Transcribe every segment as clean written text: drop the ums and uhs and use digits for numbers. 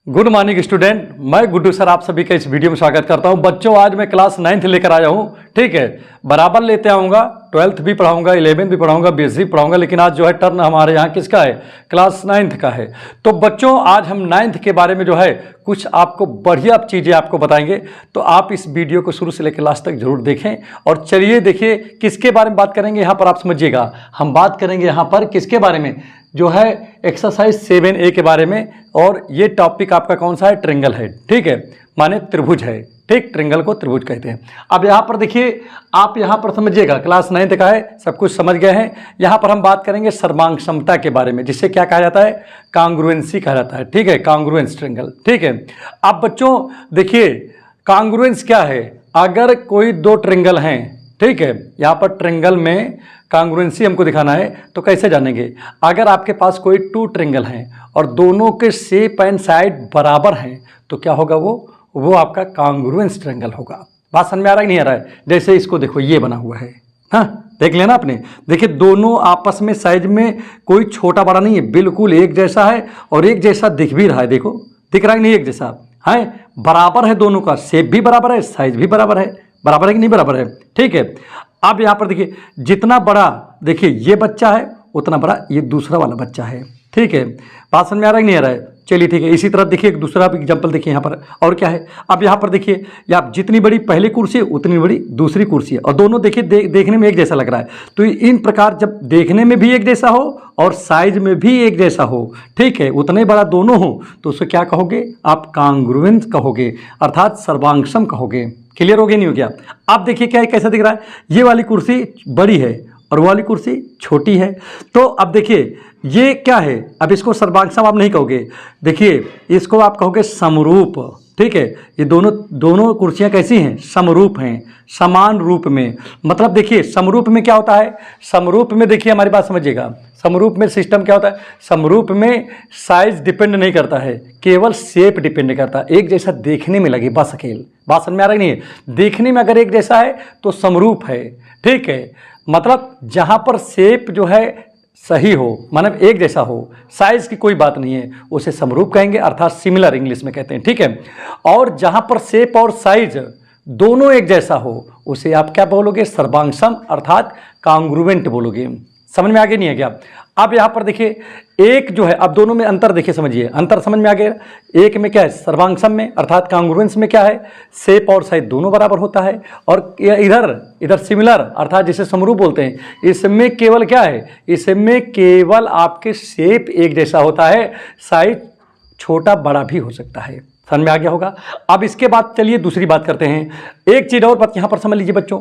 Good morning student, मैं Guddu sir आप सभी का इस वीडियो में स्वागत करता हूं। बच्चों, आज मैं क्लास 9th लेकर आया हूं। ठीक है, बराबर लेते आऊँगा, 12th भी पढ़ाऊंगा, 11th भी पढ़ाऊंगा, 20th भी पढ़ाऊंगा, लेकिन आज जो है टर्न हमारे यहाँ किसका है? क्लास 9th का है। तो बच्चों, आज हम 9th के बारे में जो है कुछ आपको बढ़िया चीज़ें आपको बताएंगे। तो आप इस वीडियो को शुरू से लेकर लास्ट तक जरूर देखें। और चलिए देखिए किसके बारे में बात करेंगे यहाँ पर, आप समझिएगा। हम बात करेंगे यहाँ पर किसके बारे में, जो है एक्सरसाइज 7A के बारे में। और ये टॉपिक आपका कौन सा है? ट्रिंगल है। ठीक है, माने त्रिभुज है। ठीक, ट्रिंगल को त्रिभुज कहते हैं। अब यहाँ पर देखिए, आप यहाँ पर समझिएगा, क्लास 9th का है, सब कुछ समझ गए हैं। यहाँ पर हम बात करेंगे सर्वांग समता के बारे में, जिसे क्या कहा जाता है? कांग्रुएंसी कहा जाता है। ठीक है, कांग्रुएंस ट्रिंगल। ठीक है, अब बच्चों देखिए, कांग्रुएंस क्या है? अगर कोई दो ट्रिंगल हैं, ठीक है, यहाँ पर ट्रिंगल में कांग्रुएंसी हमको दिखाना है, तो कैसे जानेंगे? अगर आपके पास कोई टू ट्रिंगल हैं और दोनों के शेप एंड साइड बराबर हैं, तो क्या होगा? वो आपका कांग्रुएंस ट्रिंगल होगा। बात समझ में आ रहा है नहीं आ रहा है? जैसे इसको देखो, ये बना हुआ है, हाँ, देख लेना आपने। देखिए, दोनों आपस में साइज में कोई छोटा बड़ा नहीं है, बिल्कुल एक जैसा है और एक जैसा दिख भी रहा है। देखो, दिख रहा है नहीं? एक जैसा है, बराबर है, दोनों का शेप भी बराबर है, साइज भी बराबर है। बराबर है कि नहीं बराबर है? ठीक है, अब यहाँ पर देखिए, जितना बड़ा देखिए ये बच्चा है, उतना बड़ा ये दूसरा वाला बच्चा है। ठीक है, बात समझ में आ रहा है कि नहीं आ रहा है? चलिए ठीक है, इसी तरह देखिए एक दूसरा एग्जाम्पल देखिए यहाँ पर। और क्या है? अब यहाँ पर देखिए, या जितनी बड़ी पहली कुर्सी है उतनी बड़ी दूसरी कुर्सी है, और दोनों देखिए देखने में एक जैसा लग रहा है। तो इन प्रकार जब देखने में भी एक जैसा हो और साइज में भी एक जैसा हो, ठीक है, उतने बड़ा दोनों हो, तो उसे क्या कहोगे? आप कांग्रुएंस कहोगे, अर्थात सर्वांगसम कहोगे। क्लियर हो गया नहीं हो गया? अब देखिए क्या है, कैसा दिख रहा है? ये वाली कुर्सी बड़ी है और वो वाली कुर्सी छोटी है। तो अब देखिए ये क्या है? अब इसको सर्वांगसम आप नहीं कहोगे, देखिए इसको आप कहोगे समरूप। ठीक है, ये दोनों कुर्सियां कैसी हैं? समरूप हैं, समान रूप में। मतलब देखिए, समरूप में क्या होता है? समरूप में देखिए, हमारी बात समझिएगा, समरूप में सिस्टम क्या होता है? समरूप में साइज डिपेंड नहीं करता है, केवल शेप डिपेंड करता है। एक जैसा देखने में लगे बस अकेले। बात समझ में आ रहा है नहीं है? देखने में अगर एक जैसा है तो समरूप है। ठीक है, मतलब जहाँ पर शेप जो है सही हो, मतलब एक जैसा हो, साइज की कोई बात नहीं है, उसे समरूप कहेंगे, अर्थात सिमिलर इंग्लिश में कहते हैं। ठीक है, और जहाँ पर शेप और साइज दोनों एक जैसा हो, उसे आप क्या बोलोगे? सर्वांगसम, अर्थात कांग्रुएंट बोलोगे। समझ में आ गया नहीं है क्या? अब यहाँ पर देखिए, एक जो है, अब दोनों में अंतर देखिए, समझिए, अंतर समझ में आ गया। एक में क्या है? सर्वांगसम में अर्थात कांग्रुएंस में क्या है? शेप और साइज दोनों बराबर होता है। और इधर सिमिलर, अर्थात जिसे समरूप बोलते हैं, इसमें केवल क्या है? इसमें केवल आपके शेप एक जैसा होता है, साइज छोटा बड़ा भी हो सकता है। समझ में आ गया होगा? अब इसके बाद चलिए दूसरी बात करते हैं। एक चीज़ और बात यहाँ पर समझ लीजिए बच्चों,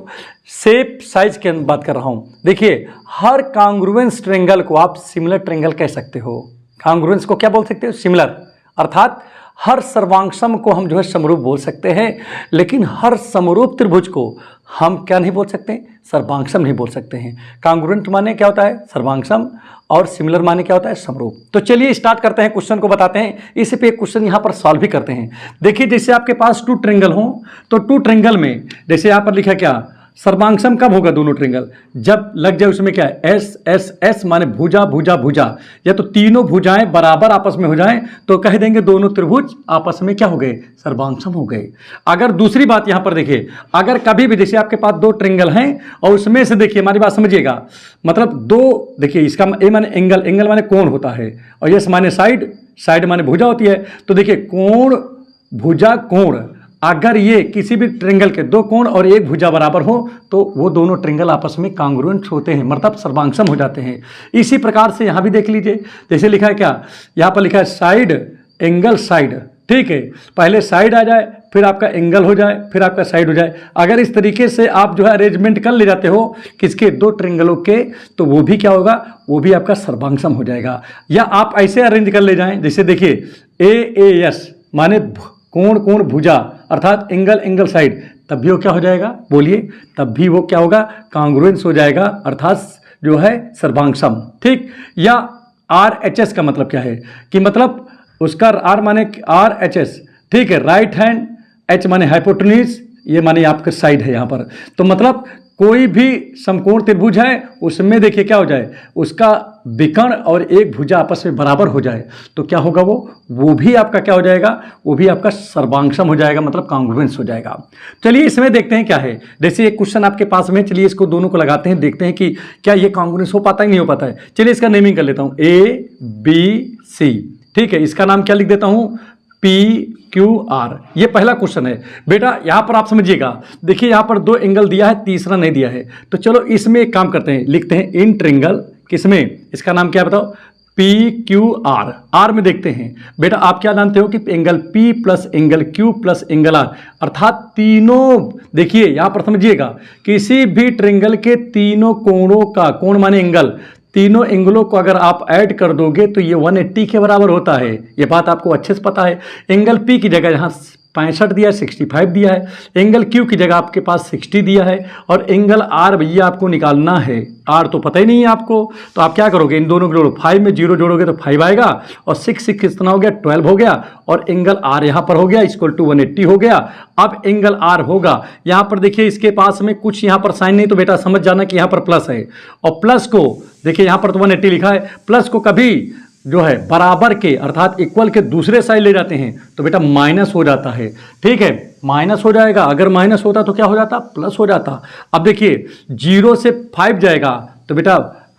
शेप साइज की बात कर रहा हूँ। देखिए, हर कांग्रुएंस ट्रायंगल को आप सिमिलर ट्रायंगल कह सकते हो। कांग्रुएंस को क्या बोल सकते हो? सिमिलर। अर्थात हर सर्वांगसम को हम जो है समरूप बोल सकते हैं, लेकिन हर समरूप त्रिभुज को हम क्या नहीं बोल सकते? सर्वांगसम नहीं बोल सकते हैं। कांग्रुएंट माने क्या होता है? सर्वांगसम, और सिमिलर माने क्या होता है? समरूप। तो चलिए स्टार्ट करते हैं, क्वेश्चन को बताते हैं। इसी पे एक क्वेश्चन यहाँ पर सॉल्व भी करते हैं। देखिए, जैसे आपके पास टू ट्रायंगल हो, तो टू ट्रायंगल में जैसे यहाँ पर लिखा क्या? सर्वांगसम कब होगा? दोनों ट्रायंगल जब लग जाए उसमें क्या है? एस एस एस माने भुजा भुजा भुजा, या तो तीनों भुजाएं बराबर आपस में हो जाएं, तो कह देंगे दोनों त्रिभुज आपस में क्या हो गए? सर्वांगसम हो गए। अगर दूसरी बात यहाँ पर देखिए, अगर कभी भी जैसे आपके पास दो ट्रायंगल हैं और उसमें से देखिए, हमारी बात समझिएगा, मतलब दो, देखिए इसका ए माने एंगल, एंगल माने कोण होता है, और यस माने साइड, साइड माने भुजा होती है। तो देखिए, कोण भुजा कोण, अगर ये किसी भी ट्रायंगल के दो कोण और एक भुजा बराबर हो, तो वो दोनों ट्रायंगल आपस में कांग्रुएंट होते हैं, मतलब सर्वांगसम हो जाते हैं। इसी प्रकार से यहाँ भी देख लीजिए, जैसे लिखा है क्या? यहाँ पर लिखा है साइड एंगल साइड। ठीक है, पहले साइड आ जाए, फिर आपका एंगल हो जाए, फिर आपका साइड हो जाए। अगर इस तरीके से आप जो है अरेंजमेंट कर ले जाते हो किसके? दो ट्रायंगलों के, तो वो भी क्या होगा? वो भी आपका सर्वांगसम हो जाएगा। या आप ऐसे अरेंज कर ले जाएं, जैसे देखिए AAS माने कोण कोण भुजा, अर्थात एंगल एंगल साइड, तब भी वो क्या हो जाएगा? बोलिए, तब भी वो क्या होगा? कांग्रुएंस हो जाएगा, अर्थात जो है सर्वांगसम। ठीक, या RHS का मतलब क्या है? कि मतलब उसका R माने RHS, ठीक है, राइट हैंड, H माने हाइपोटेन्यूज, ये माने आपका साइड है यहाँ पर। तो मतलब कोई भी समकोण त्रिभुज है उसमें देखिए क्या हो जाए, उसका विकर्ण और एक भुजा आपस में बराबर हो जाए तो क्या होगा, वो भी आपका क्या हो जाएगा, वो भी आपका सर्वांगसम हो जाएगा, मतलब कॉन्ग्रुएंस हो जाएगा। चलिए इसमें देखते हैं क्या है। जैसे एक क्वेश्चन आपके पास में, चलिए इसको दोनों को लगाते हैं, देखते हैं कि क्या ये कॉन्ग्रुएंस हो पाता है नहीं हो पाता है। चलिए इसका नेमिंग कर लेता हूँ ABC, ठीक है। इसका नाम क्या लिख देता हूँ, PQR। ये पहला क्वेश्चन है बेटा। यहां पर आप समझिएगा, देखिए यहां पर 2 एंगल दिया है, तीसरा नहीं दिया है, तो चलो इसमें एक काम करते हैं, लिखते हैं इन ट्रिंगल, किसमें, इसका नाम क्या बताओ, PQR। आर में देखते हैं बेटा, आप क्या जानते हो कि angle P plus angle Q plus angle R, अर्थात तीनों, देखिए यहां पर समझिएगा, किसी भी ट्रिंगल के तीनों कोणों का, कोण माने एंगल, तीनों एंगलों को अगर आप ऐड कर दोगे तो ये 180 के बराबर होता है। ये बात आपको अच्छे से पता है। एंगल P की जगह यहाँ 65 दिया है, 65 दिया है, एंगल Q की जगह आपके पास 60 दिया है, और एंगल R भैया आपको निकालना है। R तो पता ही नहीं है आपको, तो आप क्या करोगे, इन दोनों को जोड़ो, 5 में 0 जोड़ोगे तो 5 आएगा, और 6 कितना हो गया, 12 हो गया, और एंगल R यहाँ पर हो गया इक्वल टू 180 हो गया। अब एंगल R होगा, यहाँ पर देखिए इसके पास में कुछ यहाँ पर साइन नहीं, तो बेटा समझ जाना कि यहाँ पर प्लस है, और प्लस को देखिए यहाँ पर तो 180 लिखा है, प्लस को कभी जो है बराबर के अर्थात इक्वल के दूसरे साइड ले जाते हैं तो बेटा माइनस हो जाता है, ठीक है, माइनस हो जाएगा। अगर माइनस होता तो क्या हो जाता, प्लस हो जाता। अब देखिए 0 से 5 जाएगा तो बेटा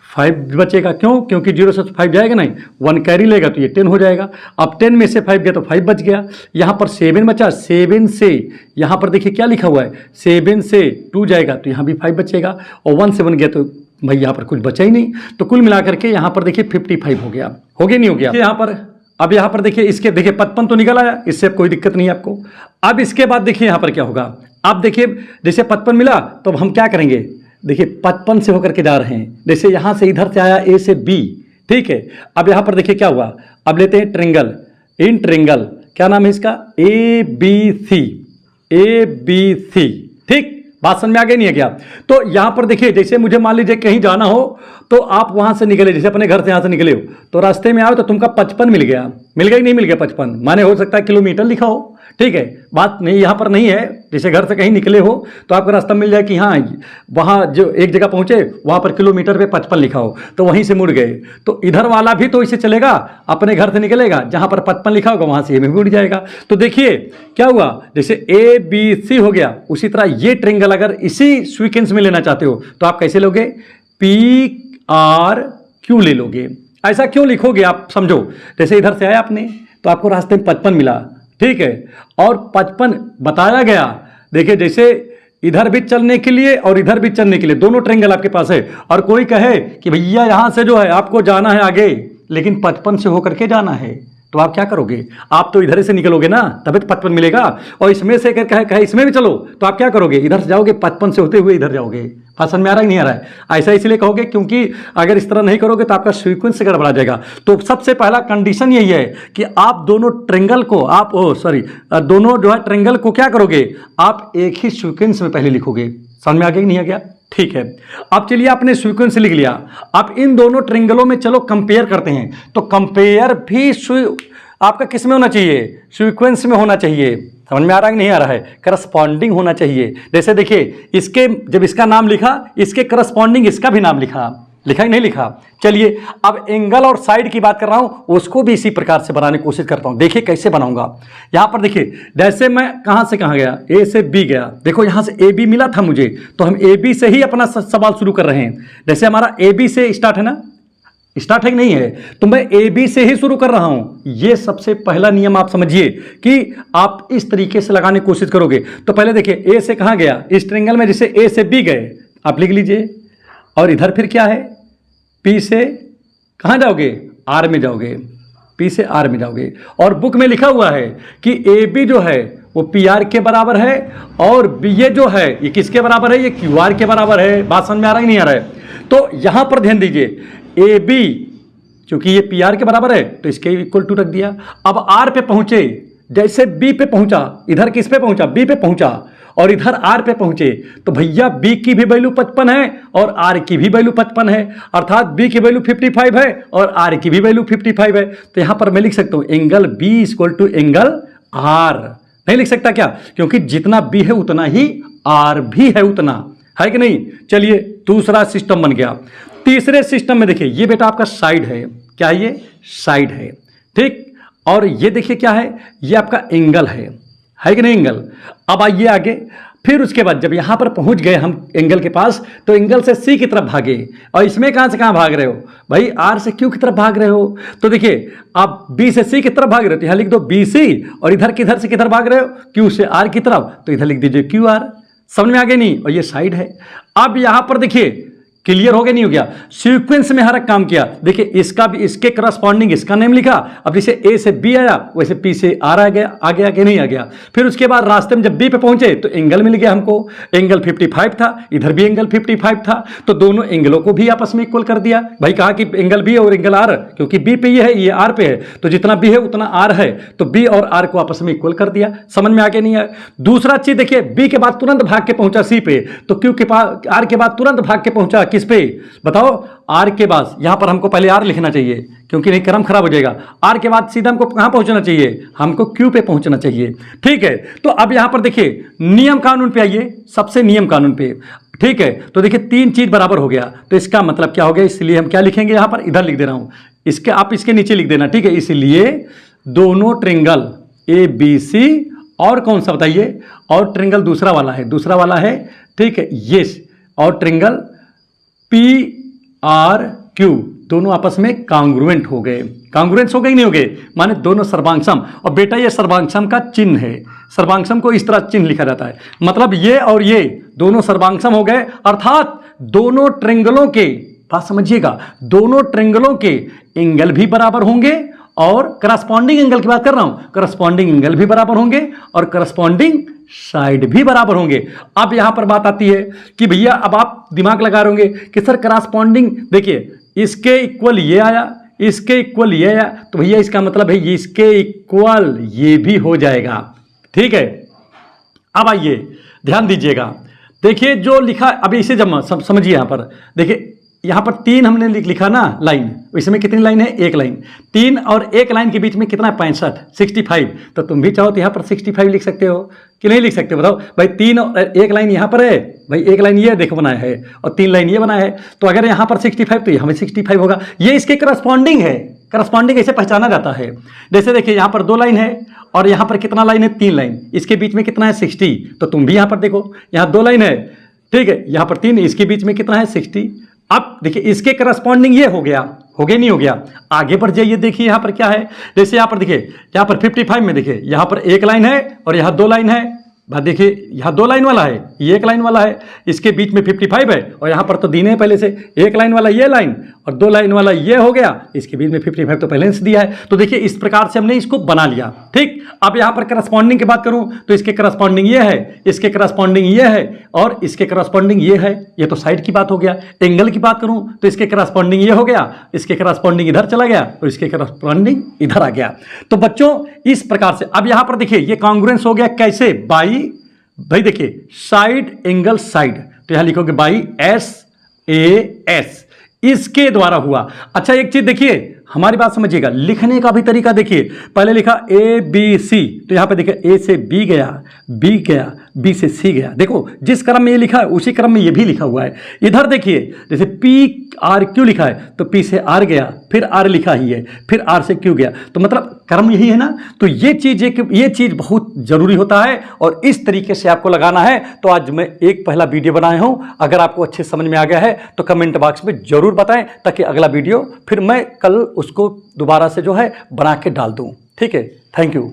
5 बचेगा, क्यों, क्योंकि 0 से 5 जाएगा नहीं, 1 कैरी लेगा तो ये 10 हो जाएगा। अब 10 में से 5 गया तो 5 बच गया, यहाँ पर 7 बचा, 7 से यहाँ पर देखिए क्या लिखा हुआ है, 7 से 2 जाएगा तो यहाँ भी 5 बचेगा, और 1 से 1 गया तो भाई यहाँ पर कुछ बचा ही नहीं। तो कुल मिलाकर के यहाँ पर देखिए 55 हो गया, हो गया नहीं हो गया यहाँ पर। अब यहाँ पर देखिए इसके देखिए 55 तो निकल आया, इससे कोई दिक्कत नहीं है आपको। अब इसके बाद देखिए यहाँ पर क्या होगा, अब देखिए जैसे 55 मिला तो अब हम क्या करेंगे, देखिए 55 से होकर के जा रहे हैं, जैसे यहाँ से इधर से आया A से B, ठीक है। अब यहाँ पर देखिए क्या हुआ, अब लेते हैं ट्रिंगल, इन ट्रिंगल क्या नाम है इसका, ABC, ठीक, बात समझ में आ गई नहीं है क्या। तो यहां पर देखिए जैसे मुझे मान लीजिए कहीं जाना हो तो आप वहां से निकले, जैसे अपने घर से यहां से निकले हो तो रास्ते में आओ तो तुमका 55 मिल गया, मिल गया ही नहीं मिल गया 55, माने हो सकता है किलोमीटर लिखा हो, ठीक है, बात नहीं यहाँ पर नहीं है। जैसे घर से कहीं निकले हो तो आपको रास्ता मिल जाए कि हाँ वहाँ जो एक जगह पहुँचे वहाँ पर किलोमीटर पे 55 लिखा हो, तो वहीं से मुड़ गए, तो इधर वाला भी तो इसे चलेगा, अपने घर से निकलेगा, जहाँ पर 55 लिखा होगा वहाँ से ये भी मुड़ जाएगा। तो देखिए क्या हुआ, जैसे ABC हो गया, उसी तरह ये ट्रिंगल अगर इसी सीक्वेंस में लेना चाहते हो तो आप कैसे लोगे, PRQ ले लोगे। ऐसा क्यों लिखोगे आप समझो, जैसे इधर से आया आपने तो आपको रास्ते में 55 मिला, ठीक है, और 55 बताया गया, देखिए जैसे इधर भी चलने के लिए और इधर भी चलने के लिए दोनों ट्रेंगल आपके पास है, और कोई कहे कि भैया यहां से जो है आपको जाना है आगे लेकिन 55 से होकर के जाना है, तो आप क्या करोगे, आप तो इधर से निकलोगे ना, तभी तो 55 मिलेगा। और इसमें से कहे इसमें भी चलो तो आप क्या करोगे, इधर से जाओगे 55 से होते हुए इधर जाओगे। बात समझ में आ रहा है नहीं आ रहा है, ऐसा इसलिए कहोगे क्योंकि अगर इस तरह नहीं करोगे तो आपका सीक्वेंस गड़बड़ा जाएगा। तो सबसे पहला कंडीशन यही है कि आप दोनों ट्रेंगल को दोनों जो है ट्रेंगल को क्या करोगे, आप एक ही सीक्वेंस में पहले लिखोगे। समझ में आ गया नहीं आ गया, ठीक है। अब चलिए आपने सीक्वेंस लिख लिया, अब इन दोनों ट्रेंगलों में चलो कंपेयर करते हैं। तो कंपेयर भी आपका किस में होना चाहिए, सीक्वेंस में होना चाहिए। समझ में आ रहा है कि नहीं आ रहा है, करस्पॉन्डिंग होना चाहिए। जैसे देखिए इसके जब इसका नाम लिखा, इसके करस्पॉन्डिंग इसका भी नाम लिखा ही नहीं लिखा। चलिए अब एंगल और साइड की बात कर रहा हूं, उसको भी इसी प्रकार से बनाने की कोशिश करता हूं। देखिए कैसे बनाऊंगा, यहां पर देखिए जैसे मैं कहां से कहां गया, ए से बी गया, देखो यहां से ए बी मिला था मुझे, तो हम ए बी से ही अपना सवाल शुरू कर रहे हैं। जैसे हमारा ए बी से स्टार्ट है ना, स्टार्ट है कि नहीं है, तो मैं ए बी से ही शुरू कर रहा हूं। ये सबसे पहला नियम आप समझिए कि आप इस तरीके से लगाने की कोशिश करोगे। तो पहले देखिए ए से कहां गया, इस ट्रेंगल में जैसे ए से बी गए, आप लिख लीजिए, और इधर फिर क्या है, पी से कहां जाओगे, आर में जाओगे, पी से आर में जाओगे। और बुक में लिखा हुआ है कि ए बी जो है वो पी आर के बराबर है, और बी ये जो है ये किसके बराबर है, ये क्यू आर के बराबर है। बात समझ में आ रहा है नहीं आ रहा है, तो यहां पर ध्यान दीजिए, ए बी क्योंकि ये पी आर के बराबर है तो इसके इक्वल टू रख दिया। अब आर पे पहुंचे, जैसे बी पे पहुंचा, इधर किस पे पहुंचा, बी पे पहुंचा, और इधर आर पे पहुंचे, तो भैया बी की भी वैल्यू 55 है और आर की भी वैल्यू 55 है, अर्थात बी की वैल्यू 55 है और आर की भी वैल्यू 55 है। तो यहां पर मैं लिख सकता हूं angle B equal to angle R. नहीं लिख सकता क्या, क्योंकि जितना बी है उतना ही आर भी है उतना। है कि नहीं। चलिए दूसरा सिस्टम बन गया। तीसरे सिस्टम में देखिए ये बेटा आपका साइड है, क्या है ये, साइड है, ठीक। और ये देखिए क्या है, ये आपका एंगल है कि नहीं, एंगल। अब आइए आगे, फिर उसके बाद जब यहां पर पहुंच गए हम एंगल के पास, तो एंगल से सी की तरफ भागे, और इसमें कहां से कहां भाग रहे हो भाई, आर से क्यू की तरफ भाग रहे हो। तो देखिए आप बी से सी की तरफ भाग रहे हो तो यहां लिख दो बी सी, और इधर किधर से किधर भाग रहे हो, क्यू से आर की तरफ, तो इधर लिख दीजिए क्यू आर। समझ में आ गया नहीं। और ये साइड है। अब यहां पर देखिए क्लियर हो गया नहीं हो गया, सीक्वेंस में हर एक काम किया। देखिए इसका भी, इसके करस्पॉन्डिंग इसका नेम लिखा। अब जैसे ए से बी आया वैसे पी से आर आ गया कि नहीं आ गया। फिर उसके बाद रास्ते में जब बी पे पहुंचे तो एंगल मिल गया हमको, एंगल 55 था, इधर भी एंगल 55 था, तो दोनों एंगलों को भी आपस में इक्वल कर दिया। भाई कहा कि एंगल बी और एंगल आर, क्योंकि बी पे ये है, ये आर पे है, तो जितना बी है उतना आर है, तो बी और आर को आपस में इक्वल कर दिया। समझ में आगे नहीं आया। दूसरा चीज देखिए, बी के बाद तुरंत भाग के पहुंचा सी पे, तो क्यू के पास, आर के बाद तुरंत भाग के पहुंचा किस पे, बताओ, आर के बाद। यहां पर हमको पहले आर लिखना चाहिए क्योंकि नहीं क्रम खराब हो जाएगा। आर के बाद सीधा हमको कहां पहुंचना चाहिए, हमको क्यू पे पहुंचना चाहिए, ठीक है। तो अब यहां पर देखिए नियम कानून पे आइए, सबसे नियम कानून पे, ठीक है। तो देखिए तीन चीज बराबर हो गया, तो इसका मतलब क्या हो गया, इसलिए हम क्या लिखेंगे, यहां पर इधर लिख दे रहा हूं, इसके आप इसके नीचे लिख देना, ठीक है। इसलिए दोनों ट्रिंगल ए बी सी, और कौन सा बताइए, और ट्रिंगल दूसरा वाला है, ठीक है, ये, और ट्रिंगल पी आर क्यू दोनों आपस में कांग्रुएंट हो गए। कांग्रुएंस हो गए नहीं हो गए, माने दोनों सर्वांगसम। और बेटा ये सर्वांगसम का चिन्ह है, सर्वांगसम को इस तरह चिन्ह लिखा जाता है, मतलब ये और ये दोनों सर्वांगसम हो गए, अर्थात दोनों ट्रिंगलों के, बात समझिएगा, दोनों ट्रिंगलों के एंगल भी बराबर होंगे, और करस्पॉन्डिंग एंगल की बात कर रहा हूं, करस्पॉन्डिंग एंगल भी बराबर होंगे, और करस्पॉन्डिंग साइड भी बराबर होंगे। अब यहां पर बात आती है कि भैया अब आप दिमाग लगा रहे होंगे कि सर करस्पॉन्डिंग, देखिए इसके इक्वल ये आया, इसके इक्वल ये आया, तो भैया इसका मतलब है ये इसके इक्वल ये भी हो जाएगा, ठीक है। अब आइए ध्यान दीजिएगा, देखिए जो लिखा, अभी इसे जब समझिए, यहां पर देखिए, यहां पर तीन हमने लिखा ना लाइन, इसमें कितनी लाइन है, एक लाइन, तीन और एक लाइन के बीच में कितना है, 65, 65। तो तुम भी चाहो तो यहां पर 65 लिख सकते हो कि नहीं लिख सकते, बताओ भाई। तीन और एक लाइन यहां पर है, भाई एक लाइन ये देखो बनाया है, और तीन लाइन ये बनाया है, तो अगर यहां पर 65 तो यहां में 65 होगा। ये इसके करस्पॉन्डिंग है, करस्पॉन्डिंग ऐसे पहचाना जाता है। जैसे देखिए यहां पर 2 लाइन है, और यहां पर कितना लाइन है, 3 लाइन, इसके बीच में कितना है, 60। तो तुम भी यहां पर देखो, यहां 2 लाइन है, ठीक है, यहां पर 3, इसके बीच में कितना है, 60। अब देखिए इसके करस्पॉन्डिंग ये हो गया नहीं हो गया। आगे बढ़ जाइए, देखिए यहां पर क्या है, जैसे यहां पर देखिए, यहां पर 55 में देखिए, यहां पर एक लाइन है और यहां 2 लाइन है, भाई देखिए यहां 2 लाइन वाला है, ये एक लाइन वाला है, इसके बीच में 55 है, और यहां पर तो दिए है पहले से, एक लाइन वाला ये लाइन और 2 लाइन वाला ये हो गया, इसके बीच में 55 तो पहले से दिया है। तो देखिए इस प्रकार से हमने इसको बना लिया, ठीक। अब यहां पर करस्पॉन्डिंग की बात करूं तो इसके करस्पॉन्डिंग ये है, इसके करस्पॉन्डिंग ये है, और इसके करस्पॉन्डिंग ये है, ये तो साइड की बात हो गया। एंगल की बात करूं तो इसके करस्पॉन्डिंग ये हो गया, इसके करस्पॉन्डिंग इधर चला गया, और इसके करस्पॉन्डिंग इधर आ गया। तो बच्चों इस प्रकार से अब यहां पर देखिए ये कांग्रुएंस हो गया, कैसे, भाई देखिए साइड एंगल साइड, तो यहां लिखोगे बाई SAS, इसके द्वारा हुआ। अच्छा एक चीज देखिए, हमारी बात समझिएगा, लिखने का भी तरीका देखिए, पहले लिखा ABC, तो यहां पे देखिए A से B गया, B से C गया, देखो जिस क्रम में ये लिखा है उसी क्रम में ये भी लिखा हुआ है। इधर देखिए जैसे PRQ लिखा है तो P से R गया, फिर R लिखा ही है, फिर R से Q गया, तो मतलब क्रम यही है ना। तो ये चीज बहुत जरूरी होता है, और इस तरीके से आपको लगाना है। तो आज मैं एक पहला वीडियो बनाया हूं, अगर आपको अच्छे समझ में आ गया है तो कमेंट बॉक्स में जरूर बताएं, ताकि अगला वीडियो फिर मैं कल उसको दोबारा से जो है बना के डाल दूं, ठीक है। Thank you.